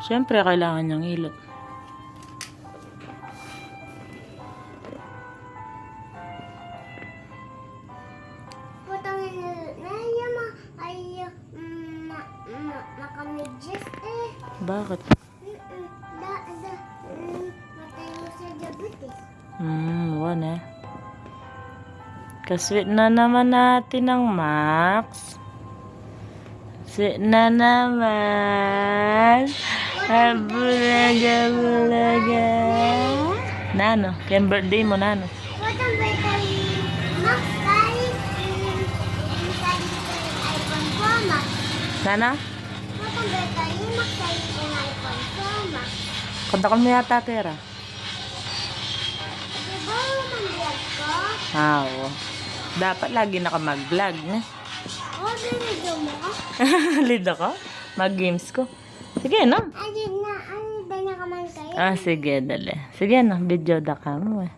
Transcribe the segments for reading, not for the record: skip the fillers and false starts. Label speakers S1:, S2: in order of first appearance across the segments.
S1: Siyempre, kailangan niyang hilot.
S2: Makamedjes eh.
S1: Bakit?
S2: Matay mo sa diabetes.
S1: Wala eh. Kasweet na naman natin ang Max. Sweet na naman. Bulaga. Nano? Kaya birthday mo, Nano?
S2: What ang birthday? Max, kahit iPhone Pro Max.
S1: Nana?
S2: What ang birthday? Max, kahit iPhone Pro Max.
S1: Kontakan mo yata pera.
S2: Diba mandiyak ko?
S1: Oo. Dapat lagi naka-mag-vlog.
S2: Video mo ko?
S1: Lead ako? Mag-games ko. Sige, no?
S2: Ayun na, ano ba na kaman kayo?
S1: Sige, dali. Sige, no? Video da ka mo eh.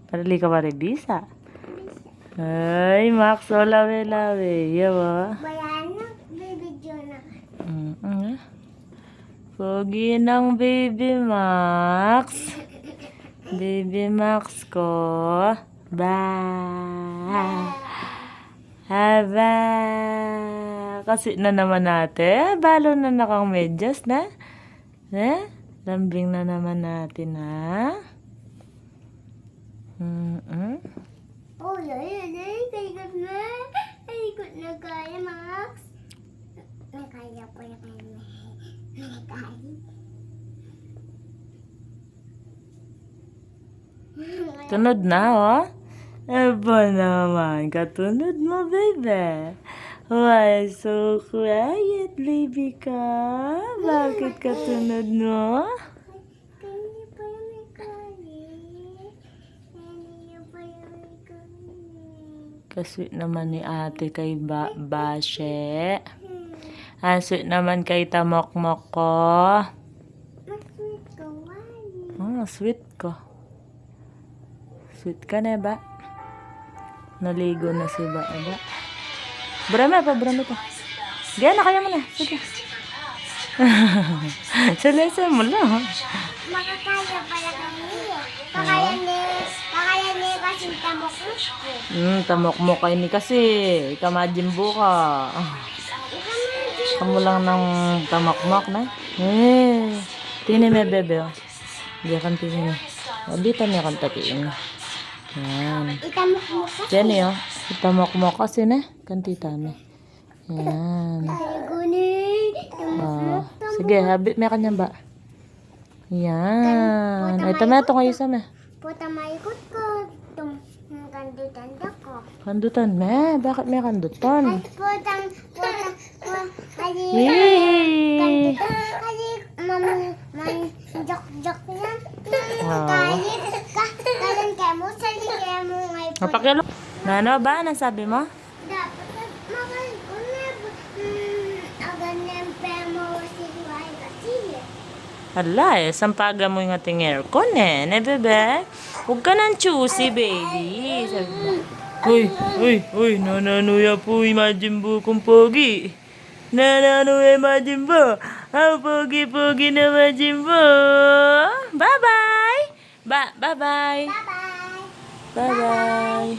S1: Parali ka pa rebisa. Ay, Max, o lawe-lawe. Yawa.
S2: Wala na, video na.
S1: Pogi ng baby Max. Baby Max ko. Ba. Haba. Kasi na naman natin. Balo na nakang medyas na. Lambing na naman natin, ha?
S2: Oh, yan. Ikot na. Ikot na kaya, Max. May kaya po yung kaya. May kaya.
S1: Tunod na, oh. Aba naman, katunod mo, baby. Why so quiet, baby ka? Bakit katunod mo?
S2: Kanya pa yung may kaya. Kanya pa yung may kaya.
S1: Kasweet naman ni ate kay Bashe. Ang sweet naman kay Tamokmok ko.
S2: Mas-sweet ka, why?
S1: Sweet ko. Sweet ka na ba? Naligo na si Ba. Brame pa. Gaya na, kaya mo na. Sige. Sa lesson mo lang.
S2: Makakaya pala kami. Kakaya ni kasi tamok-mok ko.
S1: Tamokmok kayo ni kasi. Ikamajimbo ka. Kamu lang ng tamokmok na. Tini me bebe. Di kan tini me. Dito niya kan tatiin. Yan.
S2: Itamok-mok ka.
S1: Yan yun. Itamokmok kasi na. Kantita me. Yan.
S2: Ay, guni.
S1: Sige, habit may kanya ba? Yan. Ay, tamato kayo sa me.
S2: Puta maikot ko. Kandutan ko.
S1: Kandutan me. Bakit may kandutan?
S2: Putang.
S1: Yay!
S2: Jok yan.
S1: Wow.
S2: Kalan kaya mo, sali kaya mo ngayon.
S1: Mapakilo. Nano ba? Anong sabi mo?
S2: Dapat makal ko na. Agan ng pemo si Juhay kasi.
S1: Hala eh. Sampaga mo yung ating aircon eh. Ne, bebe? Huwag ka nang choosy, baby. Sabi mo. Uy. Nananuya po imagine po kong pogi. Nananuya imagine po. Ang pogi-pogi na imagine po. Bye-bye. Bye-bye.
S2: Bye-bye.
S1: Bye-bye.